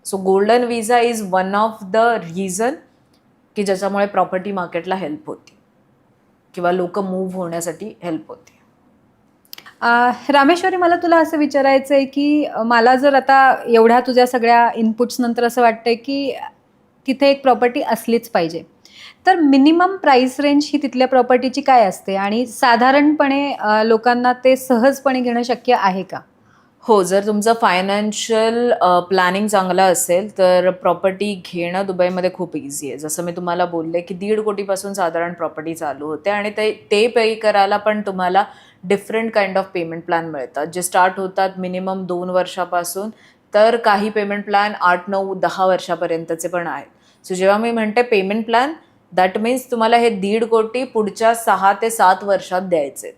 So golden visa is one of the reason की ज्याच्यामुळे प्रॉपर्टी मार्केटला हेल्प होती किंवा लोक मूव्ह होण्यासाठी हेल्प होते. रामेश्वरी, मला तुला असं विचारायचं आहे की मला जर आता एवढ्या तुझ्या सगळ्या इनपुट्स नंतर असं वाटतंय की तिथे एक प्रॉपर्टी असलीच पाहिजे, तर मिनिमम प्राईस रेंज ही तिथल्या प्रॉपर्टीची काय असते आणि साधारणपणे लोकांना ते सहजपणे घेणं शक्य आहे का? हो, जर तुमचं फायनान्शियल प्लॅनिंग चांगलं असेल तर प्रॉपर्टी घेणं दुबईमध्ये खूप इझी आहे. जसं मी तुम्हाला बोलले की 1.5 कोटीपासून साधारण प्रॉपर्टी चालू होते आणि ते पे करायला पण तुम्हाला different kind of payment plan मिळतात, जे स्टार्ट होतात मिनिमम 2 वर्षापासून, तर काही पेमेंट प्लॅन 8, 9, 10 वर्षापर्यंतचे पण आहेत. सो जेव्हा मी म्हणते पेमेंट प्लॅन, दॅट मीन्स तुम्हाला हे 1.5 कोटी पुढच्या 6 ते 7 वर्षात द्यायचे.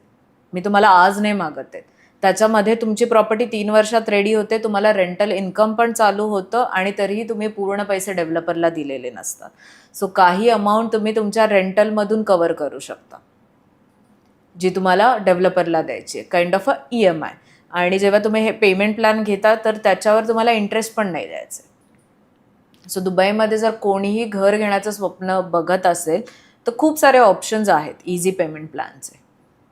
मी तुम्हाला आज नाही मागत आहे. त्याच्यामध्ये तुमची प्रॉपर्टी 3 वर्षात रेडी होते, तुम्हाला रेंटल इन्कम पण चालू होतं आणि तरीही तुम्ही पूर्ण पैसे डेव्हलपरला दिलेले नसतात. सो काही अमाऊंट तुम्ही तुमच्या रेंटलमधून कवर करू शकता, जी तुम्हाला डेव्हलपरला द्यायची आहे, काइंड ऑफ अ EMI. आणि जेव्हा तुम्ही हे पेमेंट प्लॅन घेता तर त्याच्यावर तुम्हाला इंटरेस्ट पण नाही द्यायचं. सो दुबईमध्ये जर कोणीही घर घेण्याचं स्वप्न बघत असेल तर खूप सारे ऑप्शन्स आहेत इझी पेमेंट प्लॅनचे.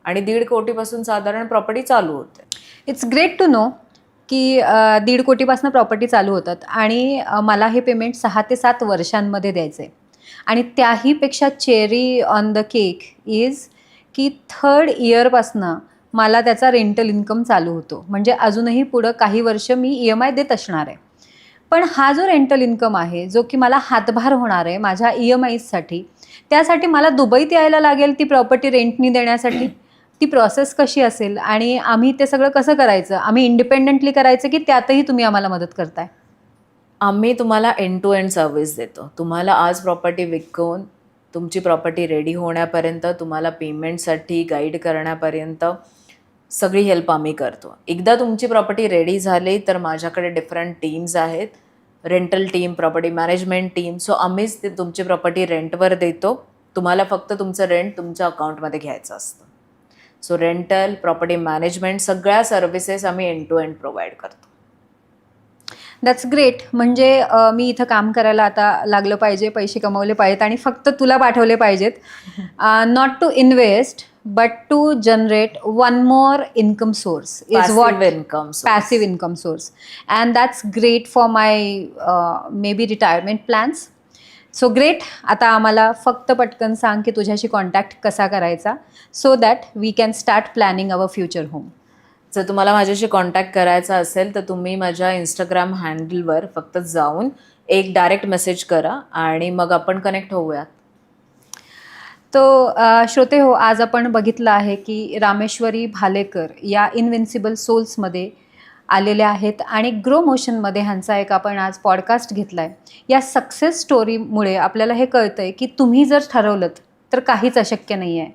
आणि 1.5 कोटीपासून साधारण प्रॉपर्टी चालू होते. इट्स ग्रेट टू नो की 1.5 कोटीपासून प्रॉपर्टी चालू होतात आणि मला हे पेमेंट 6 ते 7 वर्षांमध्ये द्यायचं आहे. आणि त्याहीपेक्षा cherry on the cake is की 3rd इयरपासनं मला त्याचा रेंटल इन्कम चालू होतो. म्हणजे अजूनही पुढं काही वर्ष मी EMI देत असणार आहे. पण हा जो रेंटल इन्कम आहे जो की मला हातभार होणार आहे माझ्या EMIसाठी, त्यासाठी मला दुबईत यायला लागेल ती प्रॉपर्टी रेंटनी देण्यासाठी. ती प्रोसेस कशी असेल आणि आम्ही ते सगळं कसं करायचं? आम्ही इंडिपेंडेंटली करायचं की त्यातही तुम्ही आम्हाला मदत करताय? आम्ही तुम्हाला एंड टू एंड सर्व्हिस देतो. तुम्हाला आज प्रॉपर्टी विकून तुमची प्रॉपर्टी रेडी होण्यापर्यंत, तुम्हाला पेमेंटसाठी गाईड करण्यापर्यंत सगळी हेल्प आम्ही करतो. एकदा तुमची प्रॉपर्टी रेडी झाली तर माझ्याकडे डिफरंट टीम्स आहेत, rental team, property management team. So आम्हीच ते तुमची प्रॉपर्टी रेंटवर देतो. तुम्हाला फक्त तुमचं रेंट तुमच्या अकाउंटमध्ये घ्यायचं असतं. सो रेंटल, प्रॉपर्टी मॅनेजमेंट सगळ्या सर्व्हिसेस आम्ही एंड टू एंड प्रोव्हाइड करतो. That's great. म्हणजे मी इथं काम करायला आता लागलं पाहिजे, पैसे कमवले पाहिजेत आणि फक्त तुला पाठवले पाहिजेत. Not to invest but to generate one more income source is what passive income source. And that's great for my maybe retirement plans. So great. आता आम्हाला फक्त पटकन सांग की तुझ्याशी कॉन्टॅक्ट कसा करायचा so that we can start planning our future home. जर तुम्हाला माझ्याशी कॉन्टॅक्ट करायचा असेल तर तुम्ही माझ्या इंस्टाग्राम हँडलवर फक्त जाऊन एक डायरेक्ट मेसेज करा आणि मग आपण कनेक्ट होऊयात. तो श्रोते हो, आज आपण बघितलं आहे की रामेश्वरी भालेकर या इनविन्सिबल सोल्समध्ये आलेल्या आहेत आणि ग्रो मोशनमध्ये ह्यांचा एक आपण आज पॉडकास्ट घेतला आहे. या सक्सेस स्टोरीमुळे आपल्याला हे कळतं आहे की तुम्ही जर ठरवलं तर काहीच अशक्य नाही आहे.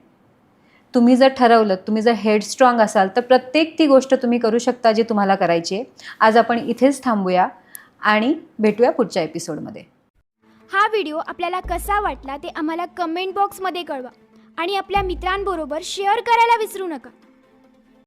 तुम्ही जर ठरवलं, तुम्ही जर हेडस्ट्रॉंग असाल तर प्रत्येक ती गोष्ट तुम्ही करू शकता जी तुम्हाला करायची आहे. आज आपण इथेच थांबूया आणि भेटूया पुढच्या एपिसोडमध्ये. हा व्हिडिओ आपल्याला कसा वाटला ते आम्हाला कमेंट बॉक्समध्ये कळवा आणि आपल्या मित्रांबरोबर शेअर करायला विसरू नका.